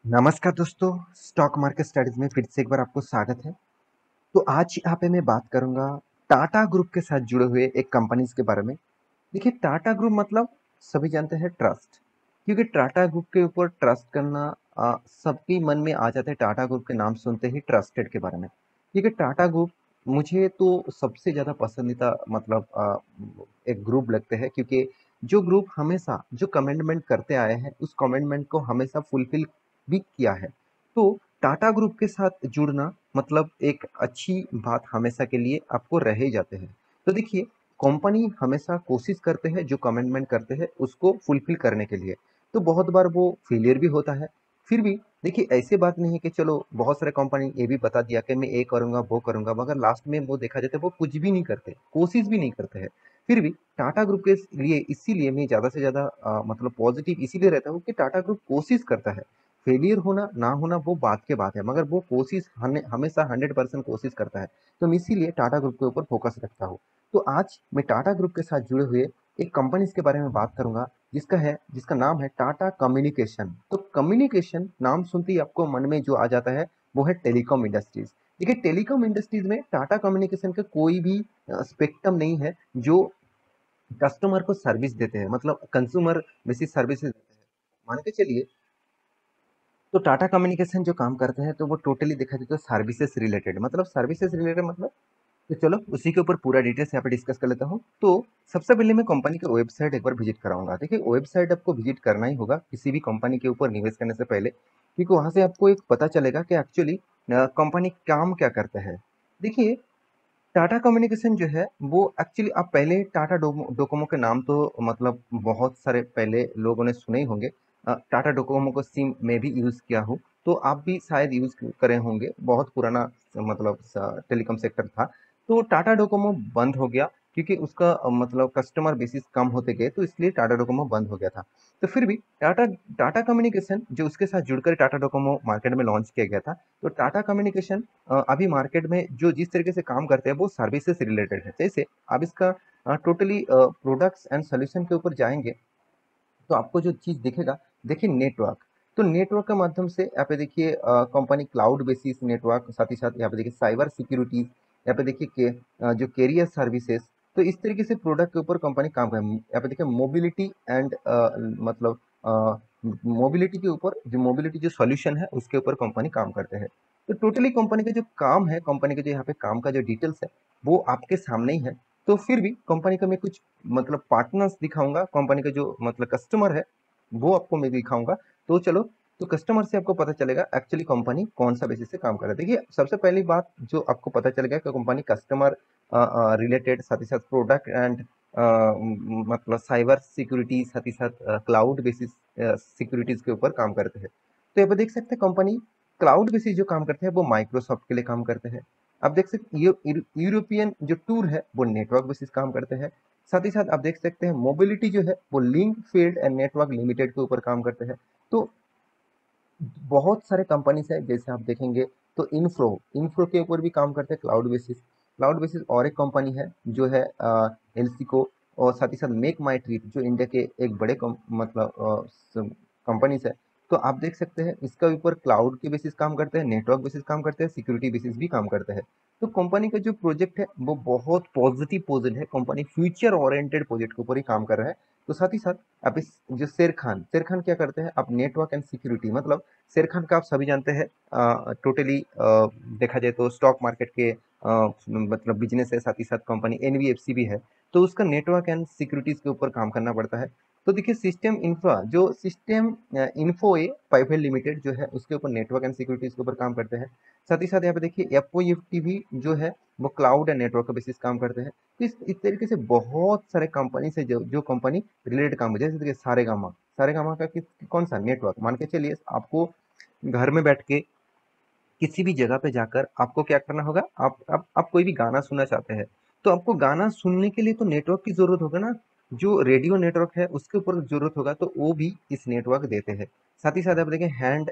नमस्कार दोस्तों, stock market studies में फिर से एक बार आपको स्वागत है। तो आज यहाँ पे मैं बात करूंगा टाटा ग्रुप के साथ जुड़े हुए एक कंपनीज के बारे में। देखिए, टाटा ग्रुप मतलब सभी जानते हैं ट्रस्ट, क्योंकि टाटा ग्रुप के ऊपर ट्रस्ट करना सबके मन में आ जाता है। टाटा ग्रुप के नाम सुनते ही ट्रस्टेड के बारे में, क्योंकि टाटा ग्रुप मुझे तो सबसे ज़्यादा पसंदीदा मतलब एक ग्रुप लगते हैं, क्योंकि जो ग्रुप हमेशा जो कमिटमेंट करते आए हैं उस कमिटमेंट को हमेशा फुलफिल भी किया है। तो टाटा ग्रुप के साथ जुड़ना मतलब एक अच्छी बात हमेशा के लिए आपको रह ही जाते हैं। तो देखिए, कंपनी हमेशा कोशिश करते हैं जो कमिटमेंट करते हैं उसको फुलफिल करने के लिए। तो बहुत बार वो फेलियर भी होता है। फिर भी देखिए, ऐसी बात नहीं है कि चलो बहुत सारे कंपनी ये भी बता दिया कि मैं ये करूंगा वो करूंगा, मगर लास्ट में वो देखा जाता है वो कुछ भी नहीं करते, कोशिश भी नहीं करते हैं। फिर भी टाटा ग्रुप के लिए इसीलिए मैं ज़्यादा से ज़्यादा मतलब पॉजिटिव इसीलिए रहता हूँ कि टाटा ग्रुप कोशिश करता है। फेलियर होना ना होना वो बात के बात है, मगर वो कोशिश हमेशा 100% कोशिश करता है। तो मैं इसीलिए टाटा ग्रुप के ऊपर फोकस रखता हूँ। तो आज मैं टाटा ग्रुप के साथ जुड़े हुए एक कंपनी के बारे में बात करूंगा, जिसका नाम है टाटा कम्युनिकेशन। तो कम्युनिकेशन नाम सुनते ही आपको मन में जो आ जाता है वो है टेलीकॉम इंडस्ट्रीज। देखिए, टेलीकॉम इंडस्ट्रीज में टाटा कम्युनिकेशन का कोई भी स्पेक्ट्रम नहीं है जो कस्टमर को सर्विस देते हैं, मतलब कंज्यूमर बेसिस सर्विसेज देते हैं। मान के चलिए, तो टाटा कम्युनिकेशन जो काम करते हैं तो वो टोटली देखा जाए तो सर्विसेज रिलेटेड, मतलब सर्विसेज रिलेटेड मतलब। तो चलो उसी के ऊपर पूरा डिटेल्स यहाँ पे डिस्कस कर लेता हूँ। तो सबसे पहले मैं कंपनी के वेबसाइट एक बार विजिट कराऊंगा। देखिए, वेबसाइट आपको विजिट करना ही होगा किसी भी कंपनी के ऊपर निवेश करने से पहले, क्योंकि वहां से आपको एक पता चलेगा कि एक्चुअली कंपनी काम क्या करता है। देखिए, टाटा कम्युनिकेशन जो है वो एक्चुअली आप पहले टाटा डोकोमो के नाम तो मतलब बहुत सारे पहले लोगों ने सुने ही होंगे। टाटा डोकोमो को सिम में भी यूज़ किया हूँ, तो आप भी शायद यूज़ करे होंगे। बहुत पुराना मतलब टेलीकॉम सेक्टर था। तो टाटा डोकोमो बंद हो गया क्योंकि उसका मतलब कस्टमर बेसिस कम होते गए, तो इसलिए टाटा डोकोमो बंद हो गया था। तो फिर भी टाटा टाटा कम्युनिकेशन जो उसके साथ जुड़कर टाटा डोकोमो मार्केट में लॉन्च किया गया था। तो टाटा कम्युनिकेशन अभी मार्केट में जो जिस तरीके से काम करते हैं वो सर्विसेज रिलेटेड है। जैसे आप इसका टोटली प्रोडक्ट्स एंड सोल्यूशन के ऊपर जाएंगे तो आपको जो चीज़ दिखेगा, देखिए नेटवर्क। तो नेटवर्क के माध्यम से यहाँ पे देखिए कंपनी क्लाउड बेसिस नेटवर्क, साथ ही साथ यहाँ पे देखिए साइबर सिक्योरिटीज, यहाँ पे देखिए जो कैरियर सर्विसेज। तो इस तरीके से प्रोडक्ट के ऊपर कंपनी काम कर, यहाँ पे देखिए मोबिलिटी एंड मतलब मोबिलिटी के ऊपर जो मोबिलिटी जो सॉल्यूशन है उसके ऊपर कंपनी काम करते हैं। तो टोटली कंपनी का जो काम है, कंपनी के जो यहाँ पे काम का जो डिटेल्स है वो आपके सामने ही है। तो फिर भी कंपनी का मैं कुछ मतलब पार्टनर्स दिखाऊंगा, कंपनी का जो मतलब कस्टमर है वो आपको मैं दिखाऊंगा। तो चलो, तो कस्टमर से आपको पता चलेगा एक्चुअली कंपनी कौन सा बेसिस से काम कर रहा है। देखिए, सबसे पहली बात जो आपको पता चलेगा कि कंपनी कस्टमर रिलेटेड, साथ ही साथ प्रोडक्ट एंड मतलब साइबर सिक्योरिटी, साथ ही साथ क्लाउड बेसिस सिक्योरिटीज के ऊपर काम करते हैं। तो यहाँ पे देख सकते हैं कंपनी क्लाउड बेसिस जो काम करते हैं वो माइक्रोसॉफ्ट के लिए काम करते हैं। आप देख सकते यूरोपियन जो टूर है वो नेटवर्क बेसिस काम करते हैं। साथ ही साथ आप देख सकते हैं मोबिलिटी जो है वो link field and network limited के ऊपर काम करते हैं। तो बहुत सारे कंपनीज है, जैसे आप देखेंगे तो इंफ्रो इंफ्रो के ऊपर भी काम करते हैं क्लाउड बेसिस। और एक कंपनी है जो है एलसीको, और साथ ही साथ मेक माई ट्रिप जो इंडिया के एक बड़े मतलब कंपनीज है। तो आप देख सकते हैं इसका ऊपर क्लाउड के बेसिस काम करते हैं, नेटवर्क बेसिस काम करते हैं, सिक्योरिटी बेसिस भी काम करते हैं। तो कंपनी का जो प्रोजेक्ट है वो बहुत पॉजिटिव प्रोजेक्ट है, कंपनी फ्यूचर ओरिएंटेड प्रोजेक्ट के ऊपर ही काम कर रहा है। तो साथ ही साथ अब इस जो शेर खान क्या करते हैं, अब नेटवर्क एंड सिक्योरिटी मतलब शेर खान का आप सभी जानते हैं। टोटली देखा जाए तो स्टॉक मार्केट के मतलब बिजनेस है, साथ ही साथ कंपनी एनबीएफसी भी है। तो उसका नेटवर्क एंड सिक्योरिटीज के ऊपर काम करना पड़ता है। तो देखिए, सिस्टम इंफ्रा जो सिस्टम इन्फो ए प्राइवेट लिमिटेड जो है उसके ऊपर नेटवर्क एंड सिक्योरिटीज के ऊपर काम करते हैं। साथ ही साथ यहाँ पे देखिए एफओएफटी भी जो है वो क्लाउड एंड नेटवर्क का बेसिस काम करते हैं। तो इस तरीके से बहुत सारे कंपनी से जो कंपनी रिलेटेड काम है, जैसे देखिए सारेगामा का कौन सा नेटवर्क, मान के चलिए आपको घर में बैठ के किसी भी जगह पे जाकर आपको क्या करना होगा, आप कोई भी गाना सुनना चाहते हैं तो आपको गाना सुनने के लिए तो नेटवर्क की जरूरत होगा ना। जो रेडियो नेटवर्क है उसके ऊपर जरूरत होगा, तो वो भी इस नेटवर्क देते हैं। साथ ही साथ आप देखें हैंड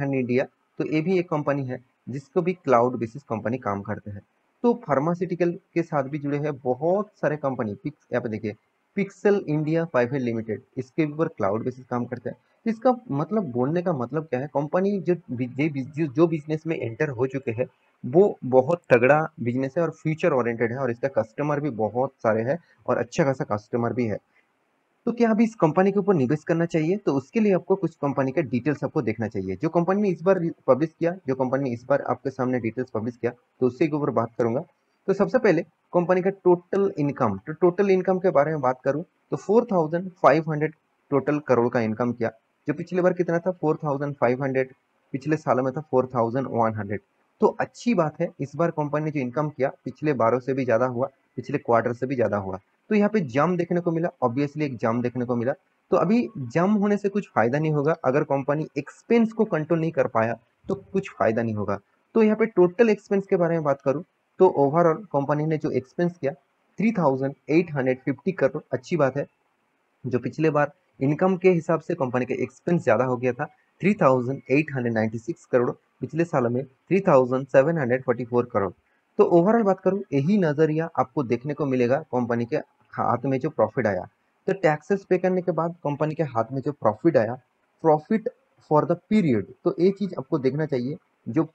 इंडिया, तो ये भी एक कंपनी है जिसको भी क्लाउड बेसिस कंपनी काम करते हैं। तो फार्मास्यूटिकल के साथ भी जुड़े हैं बहुत सारे कंपनी, पिक्स यहाँ पे देखिए पिक्सल इंडिया प्राइवेट लिमिटेड, इसके ऊपर क्लाउड बेसिस काम करता है। तो इसका मतलब, बोलने का मतलब क्या है, कंपनी जो बिजनेस में एंटर हो चुके हैं वो बहुत तगड़ा बिजनेस है और फ्यूचर ओरिएंटेड है, और इसका कस्टमर भी बहुत सारे हैं और अच्छा खासा कस्टमर भी है। तो क्या अभी इस कंपनी के ऊपर निवेश करना चाहिए? तो उसके लिए आपको कुछ कंपनी के डिटेल्स आपको देखना चाहिए। जो कंपनी ने इस बार पब्लिश किया, जो कंपनी ने इस बार आपके सामने डिटेल्स पब्लिश किया, तो उसी के ऊपर बात करूंगा। तो सबसे पहले कंपनी का टोटल इनकम, तो टोटल इनकम के बारे में बात करूं तो 4500 टोटल करोड़ का इनकम किया। जो पिछले बार कितना था, 4500, पिछले सालों में था 4100। तो अच्छी बात है, इस बार कंपनी ने जो इनकम किया पिछले बारों से भी ज्यादा हुआ, पिछले क्वार्टर से भी ज्यादा हुआ। तो यहाँ पे जम देखने को मिला, ऑब्वियसली एक जम देखने को मिला। तो अभी जम होने से कुछ फायदा नहीं होगा, अगर कंपनी एक्सपेंस को कंट्रोल नहीं कर पाया तो कुछ फायदा नहीं होगा। तो यहाँ पे टोटल एक्सपेंस के बारे में बात करूं तो ओवरऑल कंपनी ने जो एक्सपेंस किया 3850 करोड़, अच्छी बात है। जो पिछले बार इनकम के हिसाब से कंपनी का एक्सपेंस ज्यादा हो गया था, 3896 करोड़, पिछले साल में 3744 करोड़। तो ओवरऑल बात करूं, यही नजरिया आपको देखने को मिलेगा कंपनी के हाथ में जो प्रॉफिट आया। तो टैक्सेस पे करने के बाद कंपनी के हाथ में जो प्रॉफिट आया, प्रॉफिट फॉर द पीरियड, तो एक चीज आपको देखना चाहिए, जो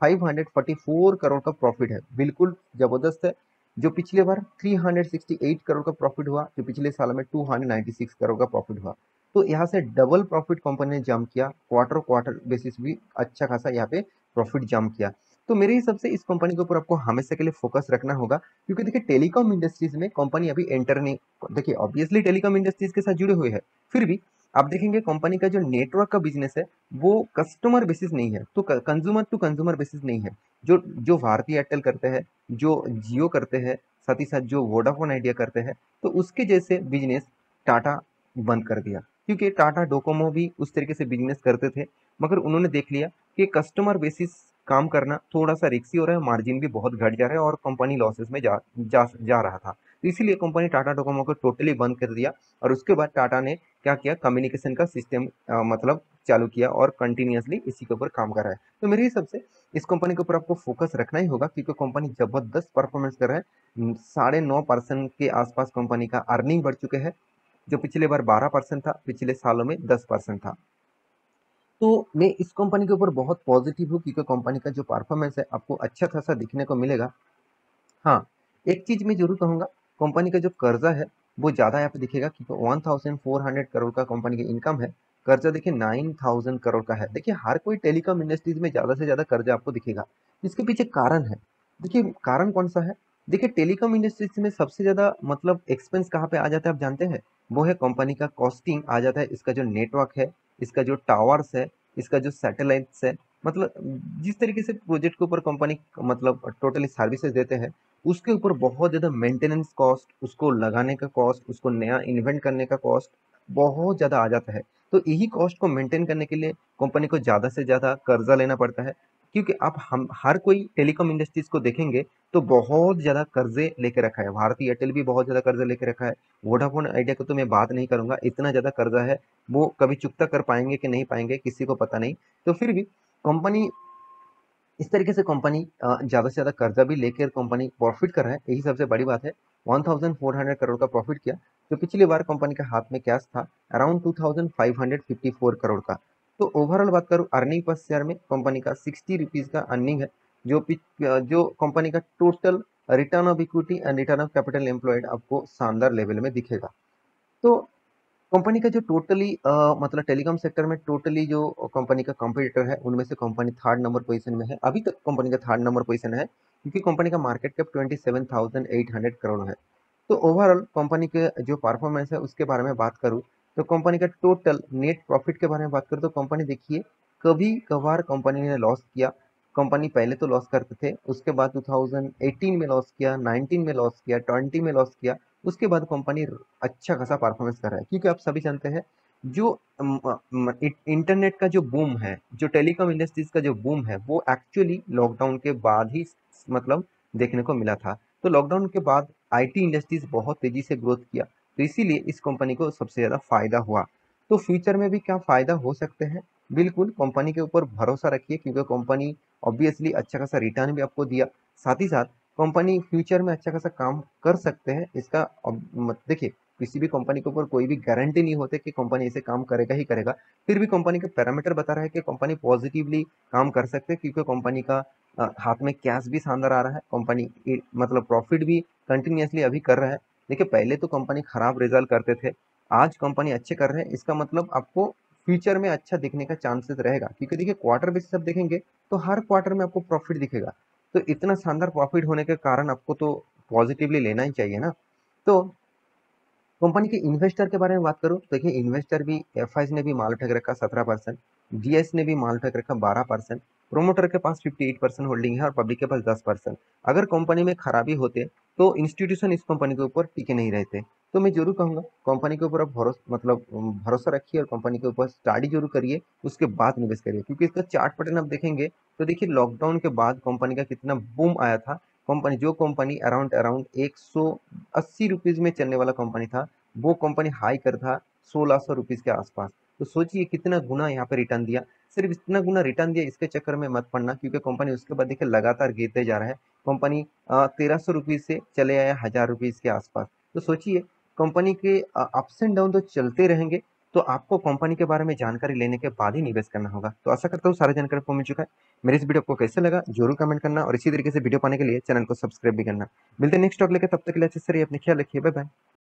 544 करोड़ का प्रॉफिट है, बिल्कुल जबरदस्त है। जो पिछले बार 368 करोड़ का प्रॉफिट हुआ, जो पिछले साल में 296 करोड़ का प्रॉफिट हुआ। तो यहाँ से डबल प्रॉफिट कंपनी ने जंप किया, क्वार्टर क्वार्टर बेसिस भी अच्छा खासा यहाँ पे प्रॉफिट जंप किया। तो मेरे हिसाब से इस कंपनी के ऊपर आपको हमेशा के लिए फोकस रखना होगा, क्योंकि देखिए टेलीकॉम इंडस्ट्रीज में कंपनी अभी एंटर नहीं, देखिए ऑब्वियसली टेलीकॉम इंडस्ट्रीज के साथ जुड़े हुए हैं, फिर भी आप देखेंगे कंपनी का जो नेटवर्क का बिजनेस है वो कस्टमर बेसिस नहीं है, तो कंज्यूमर टू कंज्यूमर बेसिस नहीं है। जो जो भारतीय एयरटेल करते हैं, जो जियो करते हैं, साथ ही साथ जो वोडाफोन आइडिया करते हैं, तो उसके जैसे बिजनेस टाटा बंद कर दिया। क्योंकि टाटा डोकोमो भी उस तरीके से बिजनेस करते थे, मगर उन्होंने देख लिया कि कस्टमर बेसिस काम करना थोड़ा सा रिस्की हो रहा है, मार्जिन भी बहुत घट जा रहा है और कंपनी लॉसेस में जा रहा था। तो इसीलिए कंपनी टाटा डोकोमो को टोटली बंद कर दिया, और उसके बाद टाटा ने क्या किया, कम्युनिकेशन का सिस्टम मतलब चालू किया और कंटिन्यूअसली इसी के ऊपर काम कर रहा है। तो मेरे हिसाब से इस कंपनी के ऊपर आपको फोकस रखना ही होगा, क्योंकि कंपनी जबरदस्त परफॉर्मेंस कर रहा है। 9.5% के आसपास कंपनी का अर्निंग बढ़ चुके हैं, जो पिछले बार 12% था, पिछले सालों में 10% था। तो मैं इस कंपनी के ऊपर बहुत पॉजिटिव हूँ, क्योंकि कंपनी का जो परफॉर्मेंस है आपको अच्छा खासा दिखने को मिलेगा। हाँ, एक चीज मैं जरूर कहूंगा, कंपनी का जो कर्जा है वो ज्यादा यहाँ पे दिखेगा, क्योंकि 1400 करोड़ का कंपनी की इनकम है, कर्जा देखिए 9000 करोड़ का है। देखिए हर कोई टेलीकॉम इंडस्ट्रीज में ज्यादा से ज्यादा कर्जा आपको दिखेगा, इसके पीछे कारण है। देखिए कारण कौन सा है, देखिए टेलीकॉम इंडस्ट्रीज में सबसे ज्यादा मतलब एक्सपेंस कहाँ पे आ जाता है आप जानते हैं, वो है कंपनी का कॉस्टिंग आ जाता है, इसका जो नेटवर्क है, इसका जो टावर्स है, इसका जो सैटेलाइट्स है, मतलब जिस तरीके से प्रोजेक्ट के ऊपर कंपनी मतलब टोटली सर्विसेज देते हैं, उसके ऊपर बहुत ज़्यादा मेंटेनेंस कॉस्ट, उसको लगाने का कॉस्ट, उसको नया इन्वेंट करने का कॉस्ट बहुत ज़्यादा आ जाता है। तो यही कॉस्ट को मेंटेन करने के लिए कंपनी को ज़्यादा से ज़्यादा कर्जा लेना पड़ता है, क्योंकि आप हम हर कोई टेलीकॉम इंडस्ट्रीज को देखेंगे तो बहुत ज़्यादा कर्जे लेके रखा है। भारतीय एयरटेल भी बहुत ज़्यादा कर्जा लेके रखा है, वोडाफोन आइडिया को तो मैं बात नहीं करूंगा, इतना ज़्यादा कर्जा है, वो कभी चुकता कर पाएंगे कि नहीं पाएंगे किसी को पता नहीं। तो फिर भी कंपनी इस तरीके से कंपनी ज़्यादा से ज़्यादा कर्जा भी लेकर कंपनी प्रॉफिट कर रहा है, यही सबसे बड़ी बात है। 1400 करोड़ का प्रॉफिट किया, जो पिछली बार कंपनी के हाथ में कैश था अराउंड 2554 करोड़ का। तो ओवरऑल बात करूँ अर्निंग पर शेयर में कंपनी का 60 रुपीज़ का अर्निंग है, जो कंपनी का total return of equity and return of capital employed आपको शानदार लेवल में दिखेगा। तो कंपनी का जो टोटली मतलब टेलीकॉम सेक्टर में टोटली जो कंपनी का कंपटीटर है उनमें से कंपनी थर्ड नंबर पोजीशन में है, अभी तक कंपनी का थर्ड नंबर पोजीशन है, क्योंकि कंपनी का मार्केट कैप 27,800 करोड़ है। तो ओवरऑल कंपनी के जो परफॉर्मेंस है उसके बारे में बात करूँ तो कंपनी का टोटल नेट प्रॉफिट के बारे में बात करूँ तो कंपनी देखिए कभी कभार कंपनी ने लॉस किया। कंपनी पहले तो लॉस करते थे, उसके बाद 2018 में लॉस किया, 19 में लॉस किया, 20 में लॉस किया, उसके बाद कंपनी अच्छा खासा परफॉर्मेंस कर रहा है, क्योंकि आप सभी जानते हैं जो इंटरनेट का जो बूम है, जो टेलीकॉम इंडस्ट्रीज का जो बूम है वो एक्चुअली लॉकडाउन के बाद ही मतलब देखने को मिला था। तो लॉकडाउन के बाद आईटी इंडस्ट्रीज बहुत तेजी से ग्रोथ किया, तो इसीलिए इस कंपनी को सबसे ज्यादा फायदा हुआ। तो फ्यूचर में भी क्या फायदा हो सकते हैं, बिल्कुल कंपनी के ऊपर भरोसा रखिए, क्योंकि कंपनी ऑब्वियसली अच्छा खासा रिटर्न भी आपको दिया, साथ ही साथ कंपनी फ्यूचर में अच्छा खासा काम कर सकते हैं। इसका देखिए किसी भी कंपनी के ऊपर कोई भी गारंटी नहीं होते कि कंपनी ऐसे काम करेगा ही करेगा। फिर भी कंपनी के पैरामीटर बता रहा है कि कंपनी पॉजिटिवली काम कर सकते हैं, क्योंकि कंपनी का हाथ में कैश भी शानदार आ रहा है, कंपनी मतलब प्रॉफिट भी कंटिन्यूअसली अभी कर रहा है। देखिए पहले तो कंपनी खराब रिजल्ट करते थे, आज कंपनी अच्छे कर रहे हैं, इसका मतलब आपको फ्यूचर में अच्छा दिखने का चांसेस रहेगा, क्योंकि देखिए क्वार्टर बेसिस आप देखेंगे तो हर क्वार्टर में आपको प्रॉफिट दिखेगा। तो इतना शानदार प्रॉफिट होने के कारण आपको तो पॉजिटिवली लेना ही चाहिए ना। तो कंपनी के इन्वेस्टर के बारे में बात करूं तो देखिए इन्वेस्टर भी एफ ने भी माल उठा रखा 17%, डीएस ने भी माल उठा रखा 12%, प्रोमोटर के पास 58% होल्डिंग है और पब्लिक के पास 10%। अगर कंपनी में खराबी होते तो इंस्टीट्यूशन इस कंपनी के ऊपर टिके नहीं रहते। तो मैं जरूर कहूंगा कंपनी के ऊपर आप भरोसा रखिए और कंपनी के ऊपर स्टडी जरूर करिए, उसके बाद निवेश करिए, क्योंकि इसका चार्ट पैटर्न आप देखेंगे तो देखिए लॉकडाउन के बाद कंपनी का कितना बूम आया था। जो कंपनी अराउंड अराउंड 180 रुपीज में चलने वाला कंपनी था, वो कंपनी हाई कर था 1600 रुपीज के आसपास। तो सोचिए कितना गुना यहाँ पे रिटर्न दिया। सिर्फ इतना गुना रिटर्न दिया, इसके चक्कर में मत पड़ना, क्योंकि कंपनी उसके बाद देखिए लगातार गिरते जा रहा है। कंपनी 1300 रुपीज से चले आया 1000 रुपीज के आसपास। तो सोचिए कंपनी के अप्स एंड डाउन तो चलते रहेंगे। तो आपको कंपनी के बारे में जानकारी लेने के बाद ही निवेश करना होगा। तो आशा करता हूँ सारी जानकारी आपको मिल चुका है। मेरे इस वीडियो आपको कैसे लगा जरूर कमेंट करना, और इसी तरीके से वीडियो पाने के लिए चैनल को सब्सक्राइब भी करना। मिलते हैं नेक्स्ट टॉपिक लेकर, तब तक के लिए अच्छे से रहिए, अपने ख्याल रखिए, बाय बाय।